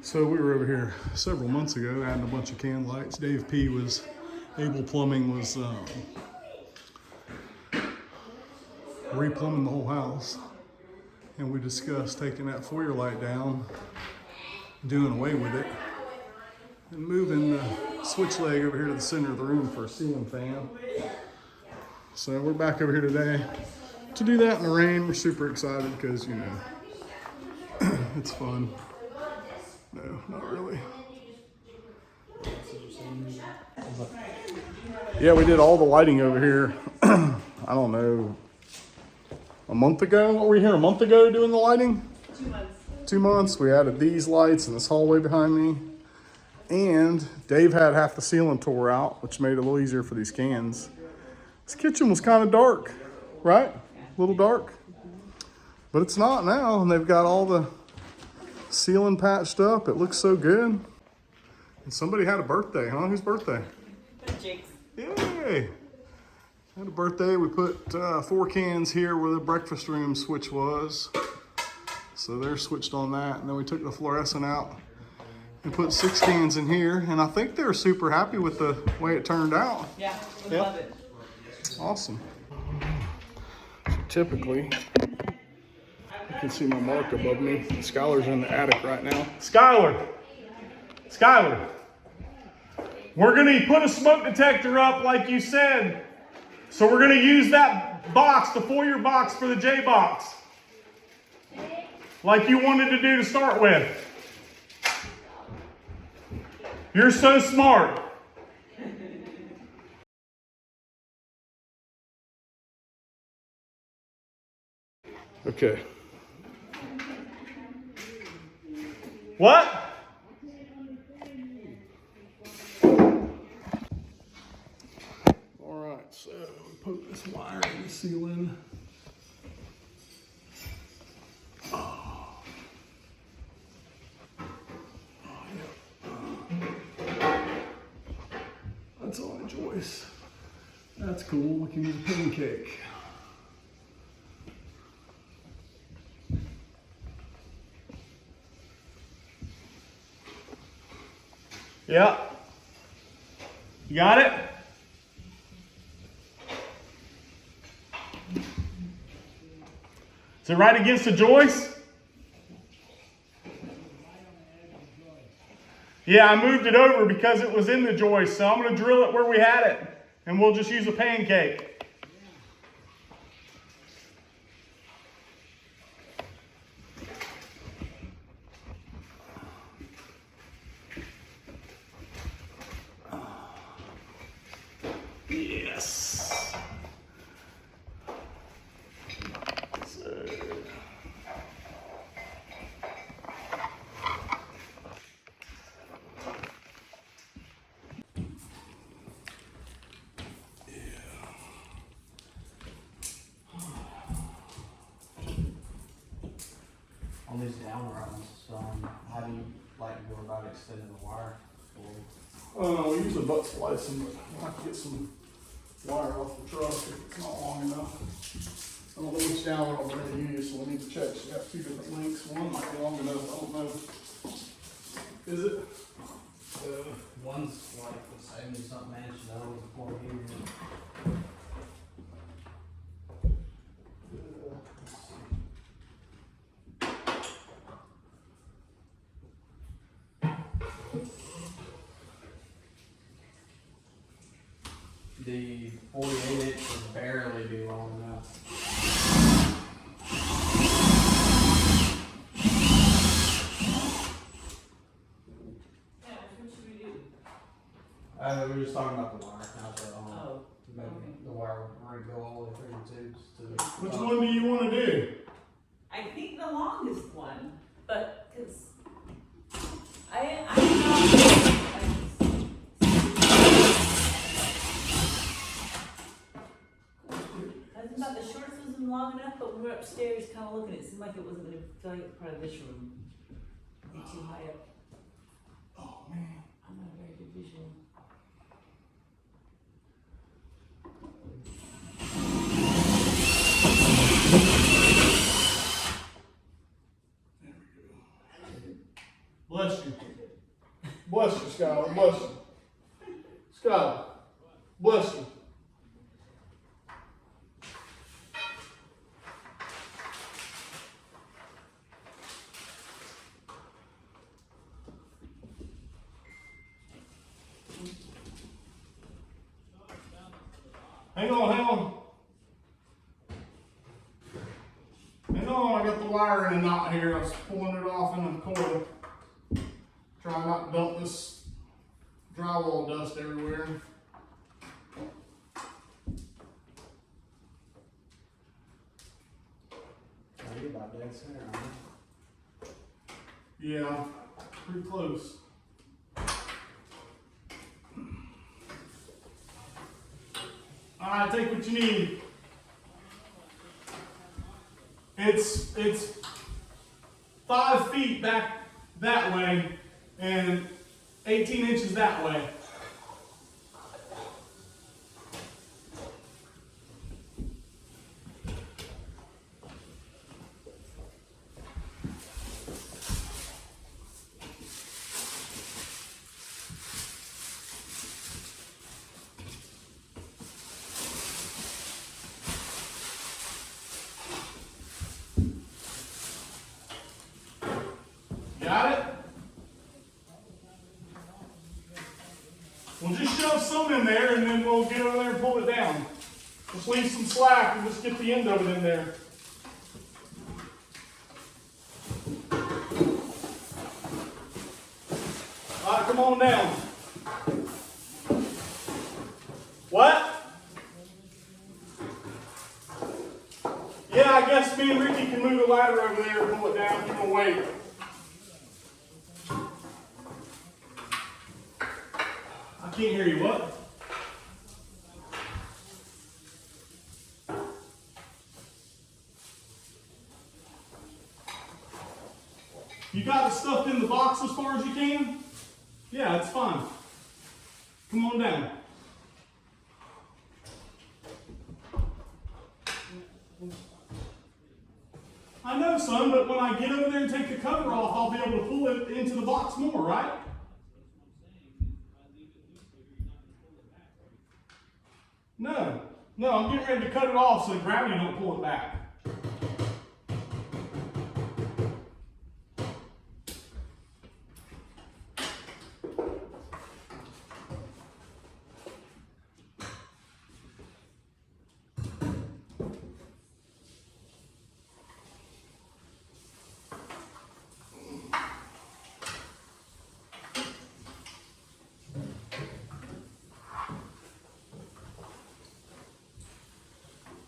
So we were over here several months ago adding a bunch of can lights. Dave P was, Able Plumbing was replumbing the whole house. And we discussed taking that foyer light down, doing away with it, and moving the switch leg over here to the center of the room for a ceiling fan. So we're back over here today to do that in the rain. We're super excited because, you know, it's fun. No, not really. Yeah, we did all the lighting over here, I don't know, a month ago. What were we here a month ago doing the lighting? 2 months. 2 months. We added these lights in this hallway behind me. And Dave had half the ceiling tore out, which made it a little easier for these cans. This kitchen was kind of dark, right? A little dark. But it's not now, and they've got all the ceiling patched up. It looks so good. And somebody had a birthday, huh? Whose birthday? Jake's. Yay! Had a birthday. We put 4 cans here where the breakfast room switch was. So they're switched on that. And then we took the fluorescent out and put 6 cans in here. And I think they're super happy with the way it turned out. Yeah, we love it. Awesome. So typically, you can see my mark above me. Skylar's in the attic right now. Skylar! Skylar! We're gonna put a smoke detector up like you said. So we're gonna use that box, the foyer box, for the J box. Like you wanted to do to start with. You're so smart. Okay. What? All right, so we poke this wire in the ceiling. Oh. Oh, yeah. That's on a joist. That's cool. We can use a pancake. Yeah. You got it? Is it right against the joist? Yeah, I moved it over because it was in the joist, so I'm going to drill it where we had it, and we'll just use a pancake. Yes. So. On these down runs, how do you like go about extending the wire? We use a butt splicing, but we'll have to get some wire off the truck if it's not long enough. I don't know which down we're going to use, so we'll need to check. So we got 2 different lengths. One might be long enough, I don't know. Is it? One's like the 70-something inch, the other one's 40 here. The 48 inch would barely be long enough. Yeah, what should we do? We were just talking about the wire. Now, so, Oh, maybe the wire would go all the way through the tubes to the. Which one do you want to do? I think the longest one, but because I don't know. I thought the shorts wasn't long enough, but we were upstairs kind of looking. It seemed like it wasn't going to feel like it part of this room. Be too high up. Oh, man. I'm not a very good visual. Bless you. Bless you, Skylar. Bless you. Skylar. Bless you. Hang on, hang on. Hang on, I got the wire in a knot here. I was pulling it off in the coil. Trying not to dump this drywall dust everywhere. Are you about dead center, aren't you? Yeah, pretty close. All right, take what you need. It's 5 feet back that way and 18 inches that way. Got it? We'll just shove some in there and then we'll get over there and pull it down. Just leave some slack and just get the end of it in there. All right, come on down. What? Yeah, I guess me and Ricky can move the ladder over there and pull it down. You can wait. I can't hear you. What? You got it stuffed in the box as far as you can? Yeah, it's fine. Come on down. I know, son, but when I get over there and take the cover off, I'll be able to pull it into the box more, right? No, I'm getting ready to cut it off so the gravity don't pull it back.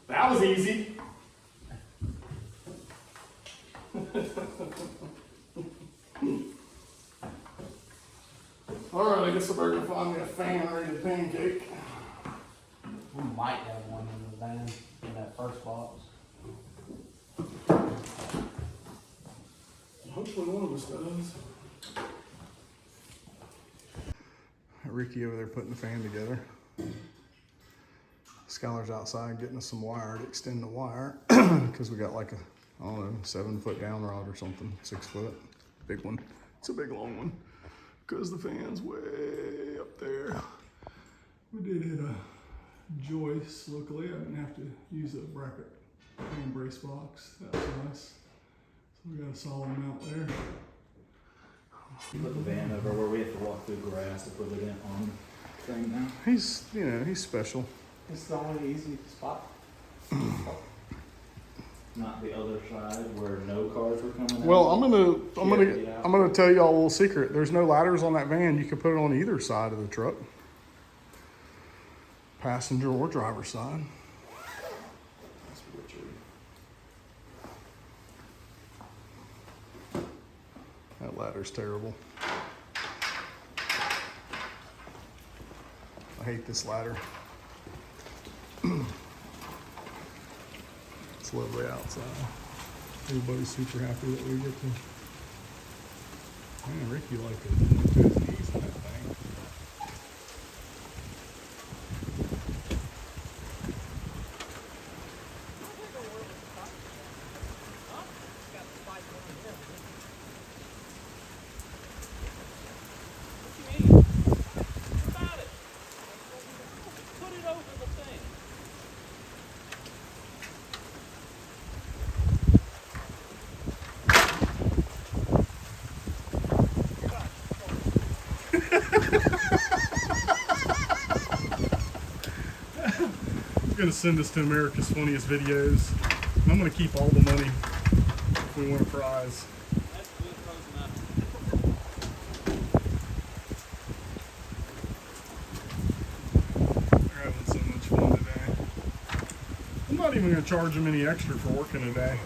That was easy. All right, I guess I better go find me a fan ready to pancake. We might have one in the van in that first box. Hopefully one of us does. Ricky over there putting the fan together. Skylar's outside getting us some wire to extend the wire because we got like a, I don't know, 7 foot down rod or something, 6 foot, big one. It's a big long one because the fan's way up there. We did hit a joist locally. I didn't have to use a bracket fan brace box. That was nice. So we got a solid mount there. You put the van over where we have to walk through grass to put it in on the thing now. He's, you know, he's special. It's the only easy spot. Not the other side where no cars were coming out. Well, I'm gonna Yeah. tell y'all a little secret. There's no ladders on that van. You can put it on either side of the truck, passenger or driver side. That's witchery. That ladder's terrible. I hate this ladder. It's lovely outside. Everybody's super happy that we get to. Man, Ricky like it. Went to his knees in that thing. He's gonna send us to America's Funniest Videos. And I'm gonna keep all the money if we win a prize. They're having so much fun today. I'm not even gonna charge them any extra for working today.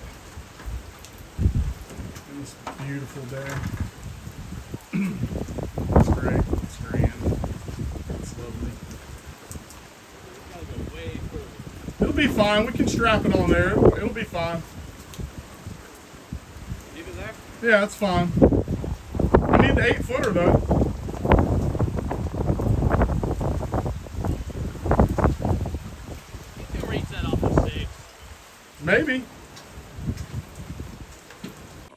It's a beautiful day. It's great. It's grand. It's lovely. It'll be fine. We can strap it on there. It'll be fine. Leave it there? Yeah, it's fine. I need the 8-footer though. You can reach that off the 6. Maybe.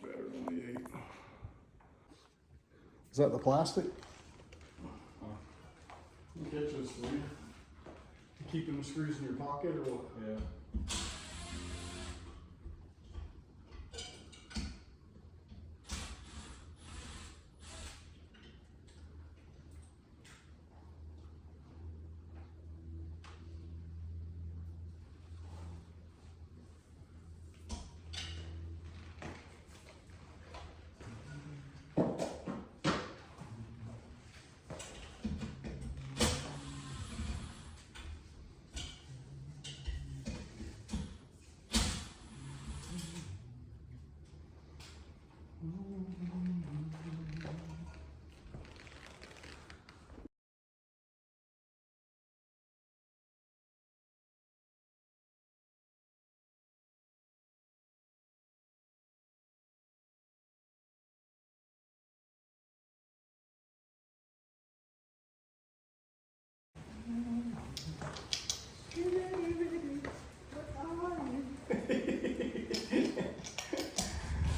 Better than the 8. Is that the plastic? You catch this for you. You keeping the screws in your pocket or what? Yeah.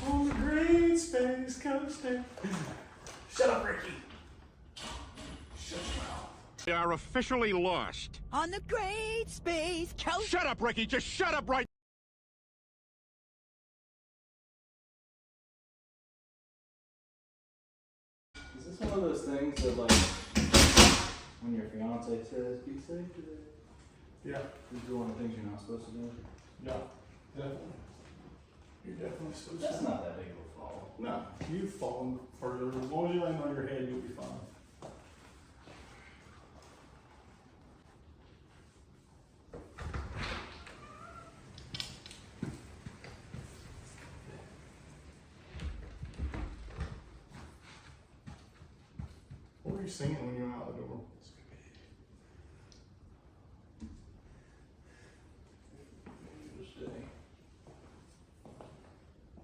On the great space coaster. Shut up, Ricky. Shut your mouth. We are officially lost. On the great space coast. Shut up, Ricky. Just shut up right Is this one of those things that, like, when your fiance says, "Be safe today"? Yeah, This is one of the things you're not supposed to do. yeah, definitely. You're definitely supposed That's to. not that big of a fall. No, you've fallen further. As long as you land on your head, you'll be fine. What were you singing when you were out the door?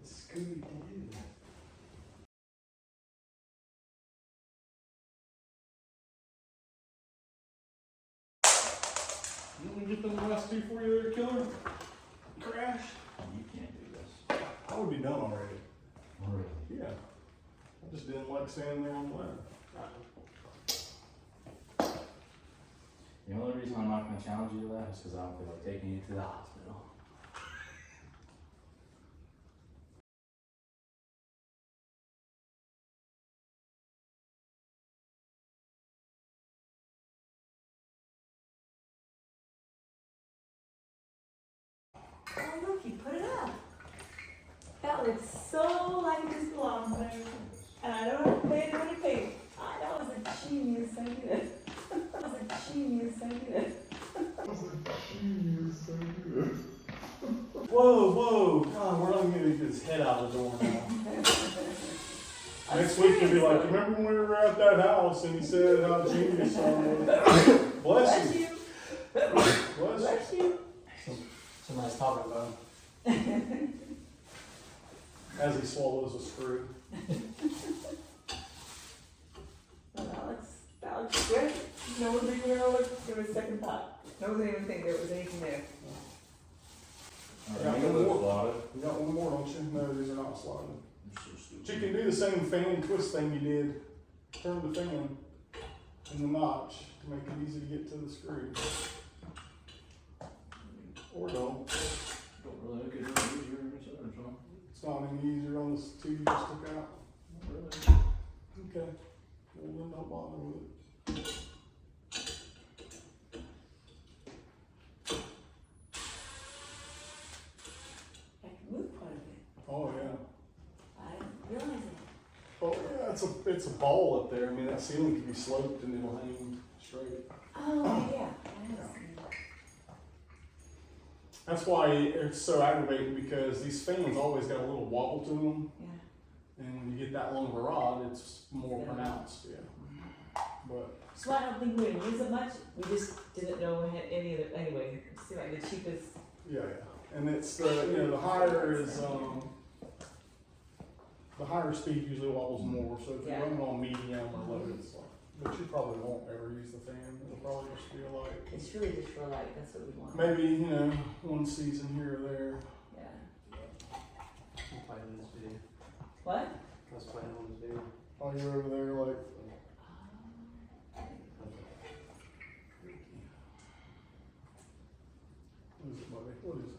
Scooby-Doo. You want me to get them last two for you there, killer? Crash? You can't do this. I would be done already. Really? Yeah. I just didn't like standing there on the ladder. The only reason I'm not going to challenge you to that is because I don't feel like taking you to the hospital. Oh, look, you put it up. That looks so like this belongs there. And I don't have to pay anybody paid. Ah, that was a genius idea. That was a genius idea. Whoa, whoa. God, we're not going to get his head out of the door now. Next week he'll be like, remember when we were at that house and he said how genius I was? Bless you. Bless Bless you. Somebody's talking about him. As he swallows a screw. So that looks great. No one didn't even look. There was a second thought. No one didn't even think there was anything there. You got one more. You got one more, don't you? No, these are not sliding. But you can do the same fan twist thing you did. Turn the fan in the notch to make it easy to get to the screw. Or don't. Don't really look at it easier in this other one. It's not any easier on this two you just took out. Not really. Okay. Well, then don't bother with it. I can move quite a bit. Oh, yeah. I didn't realize that. Oh, yeah, it's a ball up there. I mean, that ceiling can be sloped and it'll hang straight. Oh, yeah, I have seen that. That's why it's so aggravating, because these fans always got a little wobble to them. Yeah. And when you get that long of a rod, it's more pronounced, yeah. But, So I don't think we would use it much, we just didn't know we had any of it, anyway, it seemed like the cheapest. yeah. And it's the higher is, the higher speed usually wobbles more. So if you're Yeah. running on medium or low, it's like, but you probably won't ever use the fan. It'll probably just be like, It's really just for light, that's what we want. maybe, one season here or there. Yeah. I'm playing this video. What? Let's play on this video. While you're over there, like, what is it, buddy? What is it?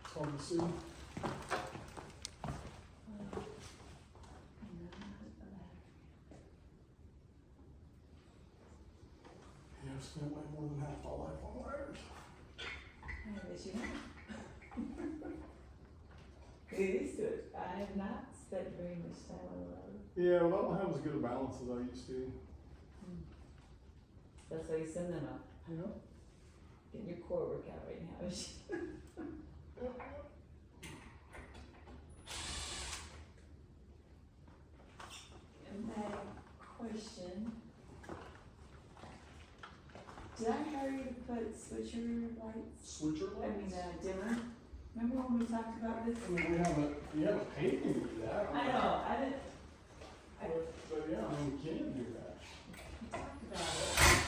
It's hard to see. Yeah, I've spent way more than half my life on wires. I bet you have. Get used to it. I have not spent very much time on the road. Yeah, well, I don't have as good a balance as I used to. That's why you send them up. You know? Getting your core workout right now. And my question, did I hire you to put switcher lights? Switcher I mean, lights? dimmer? Remember when we talked about this? I mean, you haven't paid me to do that. I know, I didn't, But yeah, I mean, we can do that. we talked about it.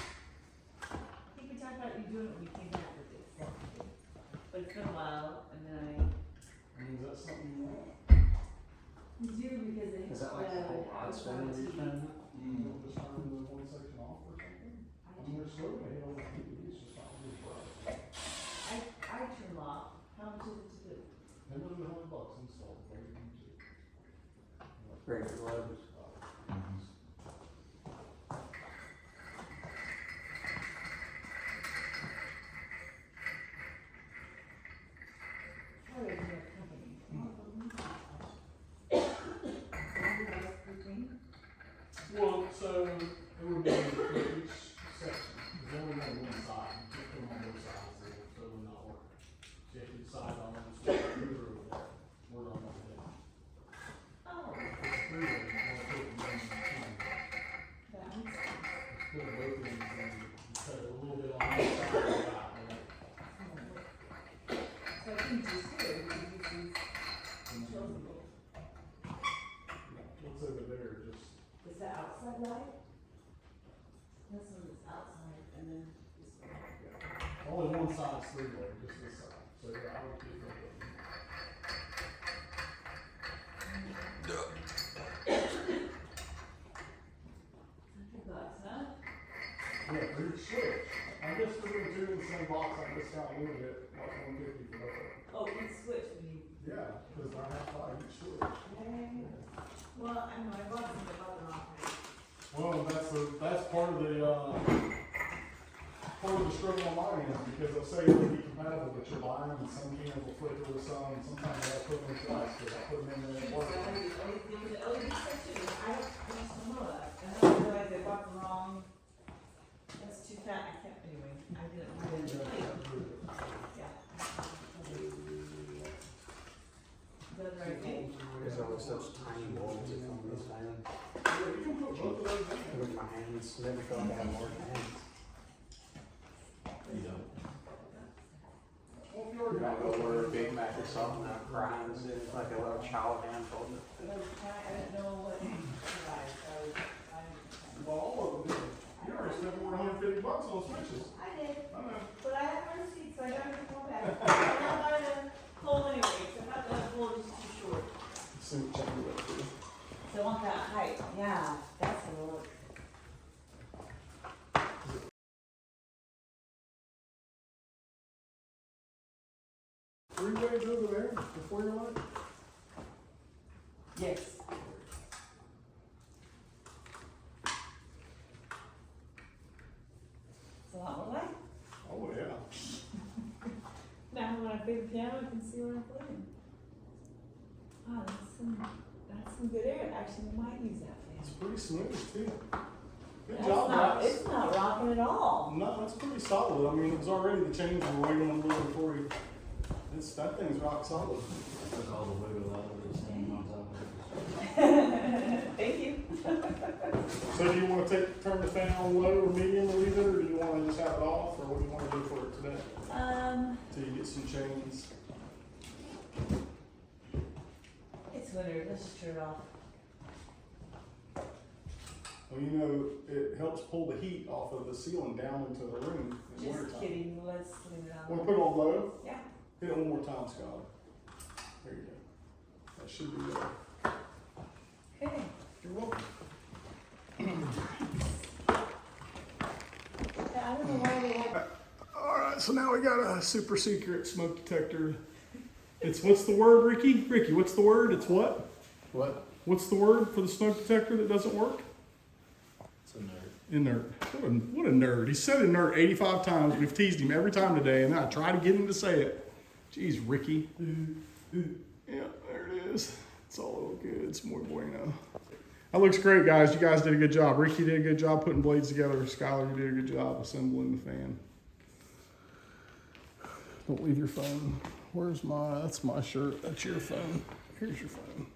I think we talked about you doing it when you came back with this. But it's been a while, and then I mean, is that something you want? you do because it. Is that like the whole rod spinning you're trying to? Just turn the one section off or something? I mean, there's still a hell of a TV, it's just not really bright. I turn them off. How much is it to do? $100 installed, very easy. Regular gloves. How is your company? Well, so it would be for each section, there's only one side, you can't put them on both sides, so it would not work. So you have to decide on one side, or we're on one thing. Oh, It's three-way, you want to put them in two. that makes sense. Put both of them in, cut it a little bit on each side of the back, and then So I think just here, we can use these controllable. what's over there, just, Is that outside light? This one is outside, and then this one. only one side's three-way, just this side, so yeah, I would keep both of them. $100, huh? Yeah, for each switch. I'm just doing two in the same box, I discount a little bit, like $150 for both of them. Oh, each switch we need. Yeah, because I have to buy each switch. Well, I know, I bought them, off. Well, that's part of the struggle on my end, because they'll say it'll be compatible, but you're buying them, and some cans will flicker with some, and sometimes I put them in twice, because I put them in there and So work. I need the LED section, I don't know that, and I didn't realize I bought them wrong. That's too fat, I can't, anyway, I didn't read it. Yeah. Is that the right thing? There's always such tiny balls that come in this fan. Yeah, you can put both of those in there. With my hands, never felt I had more hands. You don't. Well, if you already I got go those, order a Big Mac or something, and I'm crying, and it's like a little child hand holding it. I didn't know what to buy, so I. well, all of them did. You already spent more than $150 on switches. I did, I know. but I have my receipt, so I don't have to go back. I'm not buying a pole anyway, so I thought that pole was too short. See what you do. So I want that height, yeah, that's a look. Three ways over there before your light? Yes. piano, I can see where I'm playing. Oh, that's some good air. Actually, we might use that It's fan. pretty smooth too. Good That's job, not, guys. it's not rocking at all. No, that's pretty solid. I mean, it was already the change we were waiting on a little before you. That thing's rock solid. Took all the wiggle out of it, standing on top of it. Thank you. So do you want to turn the fan on low or medium or leave it, or do you want to just have it off, or what do you want to do for it today? Till you get some chains. It's winter. Let's just turn it off. Well, you know, it helps pull the heat off of the ceiling down into the room in Just wintertime. kidding. Let's leave it on. Want to put it on low? Yeah. Hit it one more time, Scott. There you go. That should be good. Okay. You're welcome. I don't know why they have. All right, so now we got a super secret smoke detector. It's, what's the word, Ricky? Ricky, what's the word? It's what? What? What's the word for the smoke detector that doesn't work? It's a nerd. Inert. What a nerd. He said inert 85 times. We've teased him every time today, and I try to get him to say it. Jeez, Ricky. Yeah, there it is. It's all good. It's muy bueno. That looks great, guys. You guys did a good job. Ricky did a good job putting blades together. Skylar, you did a good job assembling the fan. Don't leave your phone. Where's that's my shirt. That's your phone. Here's your phone.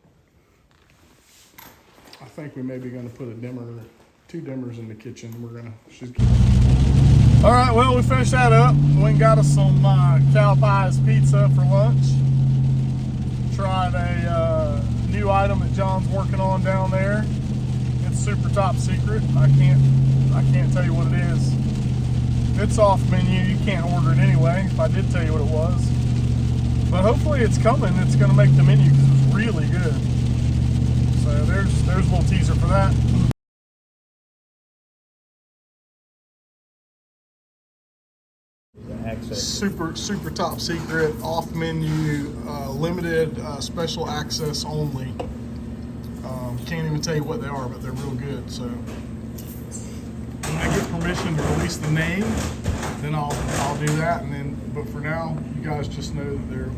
I think we may be going to put a dimmer, 2 dimmers in the kitchen. All right, well, we finished that up. We went and got us some CowPies Pizza for lunch. Tried a new item that John's working on down there. It's super top secret. I can't tell you what it is. It's off menu. You can't order it anyway. If I did tell you what it was, but hopefully it's coming. It's going to make the menu because it's really good. So there's a little teaser for that. Super top secret, off menu, limited, special access only. Can't even tell you what they are, but they're real good. So when I get permission to release the name, then I'll do that. And then, but for now, you guys just know that they're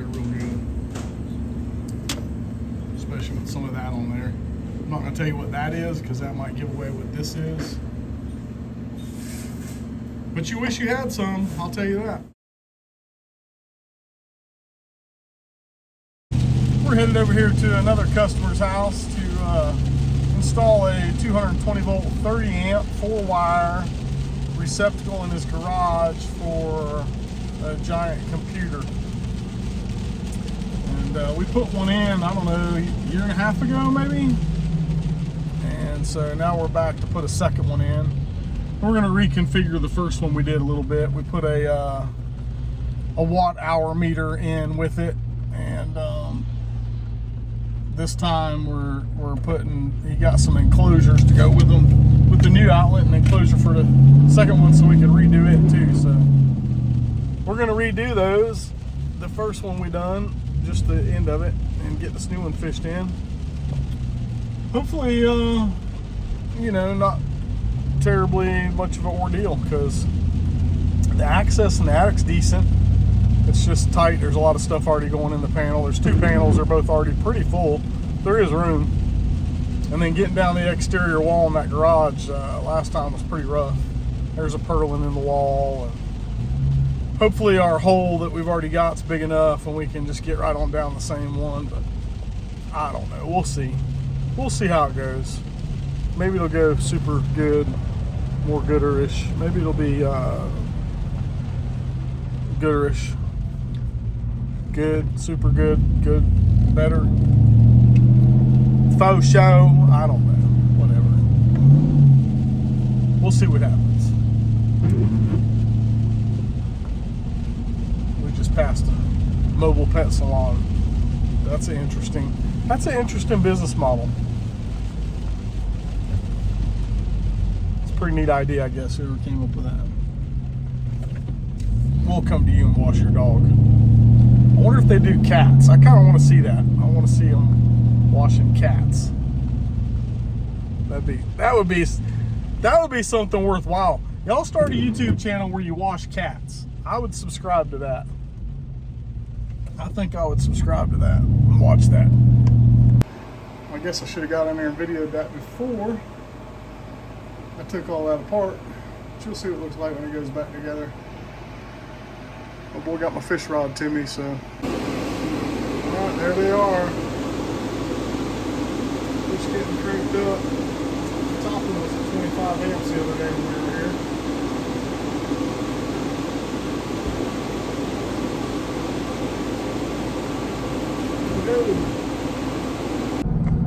real good, especially with some of that on there. I'm not gonna tell you what that is because that might give away what this is. But you wish you had some, I'll tell you that. We're headed over here to another customer's house to install a 220 volt, 30 amp, 4-wire receptacle in his garage for a giant computer. And we put one in, I don't know, a year and a half ago maybe? And so now we're back to put a second one in. We're going to reconfigure the first one we did a little bit. We put a watt-hour meter in with it, and this time we're putting. He got some enclosures to go with them, with the new outlet and enclosure for the second one, so we can redo it too. So we're going to redo those. The first one we done, just the end of it, and get this new one fished in. Hopefully, you know, not terribly much of an ordeal, because the access in the attic's decent. It's just tight. There's a lot of stuff already going in the panel. There's 2 panels. They're both already pretty full. There is room. And then getting down the exterior wall in that garage last time was pretty rough. There's a purlin in the wall. And hopefully our hole that we've already got is big enough and we can just get right on down the same one. But I don't know. We'll see. We'll see how it goes. Maybe it'll go super good, more gooderish. Maybe it'll be gooderish. Good, super good, good, better. Faux show, I don't know, whatever. We'll see what happens. We just passed a mobile pet salon. That's an interesting business model. Pretty neat idea, I guess, whoever came up with that. We'll come to you and wash your dog. I wonder if they do cats. I kind of want to see that. I want to see them washing cats. That would be something worthwhile. Y'all start a YouTube channel where you wash cats. I would subscribe to that. I think I would subscribe to that and watch that. I guess I should have got in there and videoed that before I took all that apart. But you'll see what it looks like when it goes back together. My boy got my fish rod to me, so. Alright, there they are. Fish getting cranked up. The top one was at 25 amps the other day when we were here.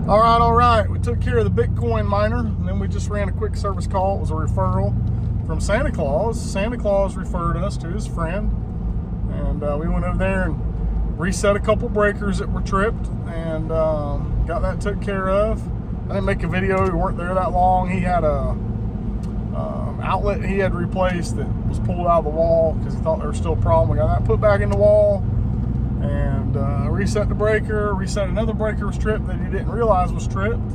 All right. We took care of the Bitcoin miner, and then we just ran a quick service call. It was a referral from Santa Claus. Santa Claus referred us to his friend, and we went over there and reset a couple breakers that were tripped, and got that took care of. I didn't make a video. We weren't there that long. He had a outlet he had replaced that was pulled out of the wall because he thought there was still a problem. We got that put back in the wall, and reset the breaker. Reset another breaker was tripped that he didn't realize was tripped,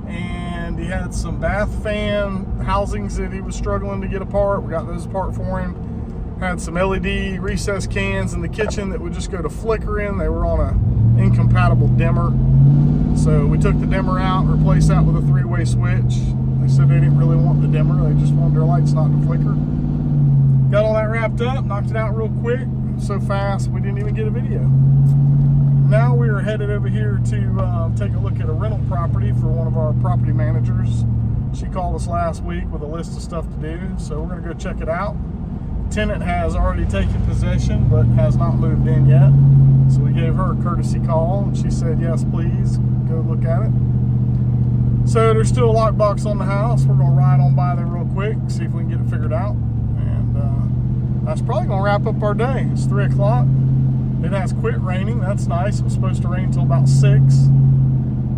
and he had some bath fan housings that he was struggling to get apart. We got those apart for him. Had some LED recessed cans in the kitchen that would just go to flickering. They were on a incompatible dimmer, so we took the dimmer out, replaced that with a 3-way switch. They said they didn't really want the dimmer, they just wanted their lights not to flicker. Got all that wrapped up, knocked it out real quick, so fast we didn't even get a video. Now we are headed over here to take a look at a rental property for one of our property managers. She called us last week with a list of stuff to do, so we're going to go check it out. Tenant has already taken possession but has not moved in yet, so we gave her a courtesy call and she said yes, please go look at it. So there's still a lockbox on the house. We're going to ride on by there real quick, see if we can get it figured out, and that's probably going to wrap up our day. It's 3 o'clock. It has quit raining. That's nice. It was supposed to rain until about 6.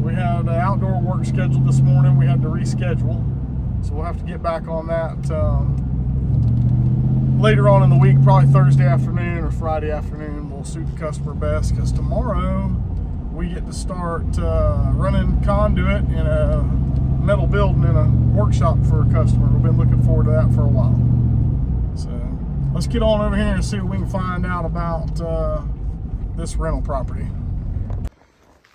We had outdoor work scheduled this morning. We had to reschedule, so we'll have to get back on that later on in the week, probably Thursday afternoon or Friday afternoon. Will suit the customer best, because tomorrow we get to start running conduit in a metal building in a workshop for a customer. We've been looking forward to that for a while. So let's get on over here and see what we can find out about this rental property.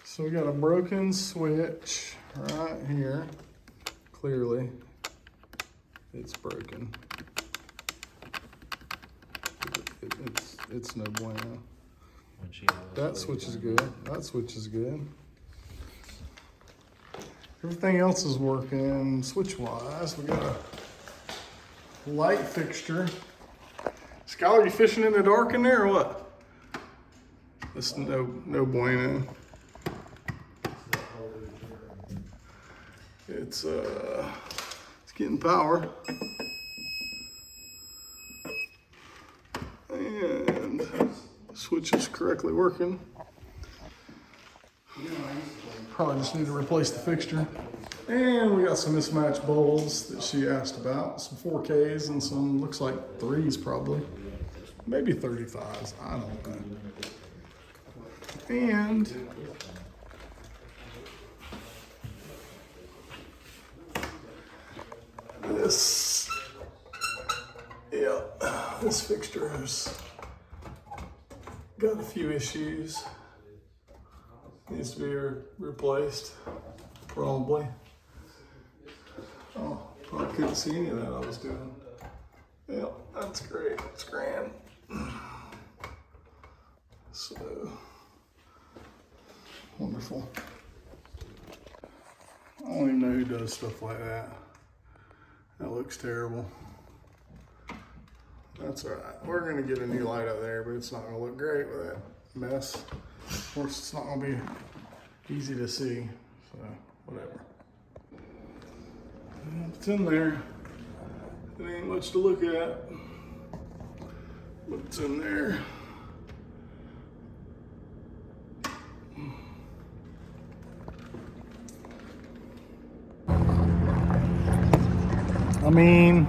So we got a broken switch right here. Clearly, it's broken. It's no bueno. That switch is good. That switch is good. Everything else is working switch-wise. We got a light fixture. Skylar, you fishing in the dark in there or what? It's no bueno. It's getting power. And the switch is correctly working. Probably just need to replace the fixture. And we got some mismatched bulbs that she asked about. Some 4Ks and some, looks like 3s probably. Maybe 35s, I don't know. And this, yeah, this fixture has got a few issues. Needs to be replaced, probably. Oh, probably couldn't see any of that I was doing. Yeah, that's great, it's grand. So, wonderful. I don't even know who does stuff like that. That looks terrible. That's all right. We're gonna get a new light up there, but it's not gonna look great with that mess. Of course, it's not gonna be easy to see, so whatever. It's in there. It ain't much to look at, but it's in there. I mean,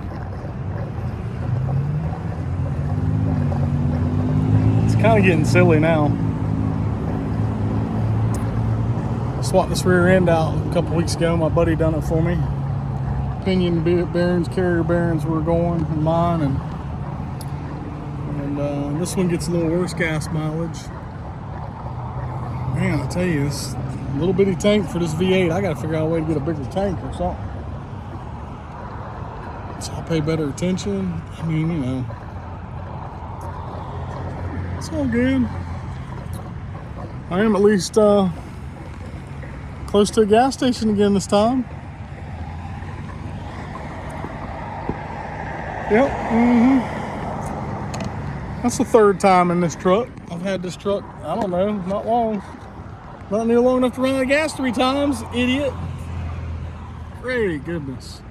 it's kind of getting silly now. Swapped this rear end out a couple weeks ago. My buddy done it for me. Pinion bearings, carrier bearings were going in mine, and this one gets a little worse gas mileage. Man, I tell you, this little bitty tank for this V8, I gotta figure out a way to get a bigger tank or something. So I'll pay better attention. I mean, you know, it's all good. I am at least close to a gas station again this time. Yep, That's the third time in this truck. I've had this truck, I don't know, not long. Not near long enough to run out of gas 3 times, idiot. Great goodness.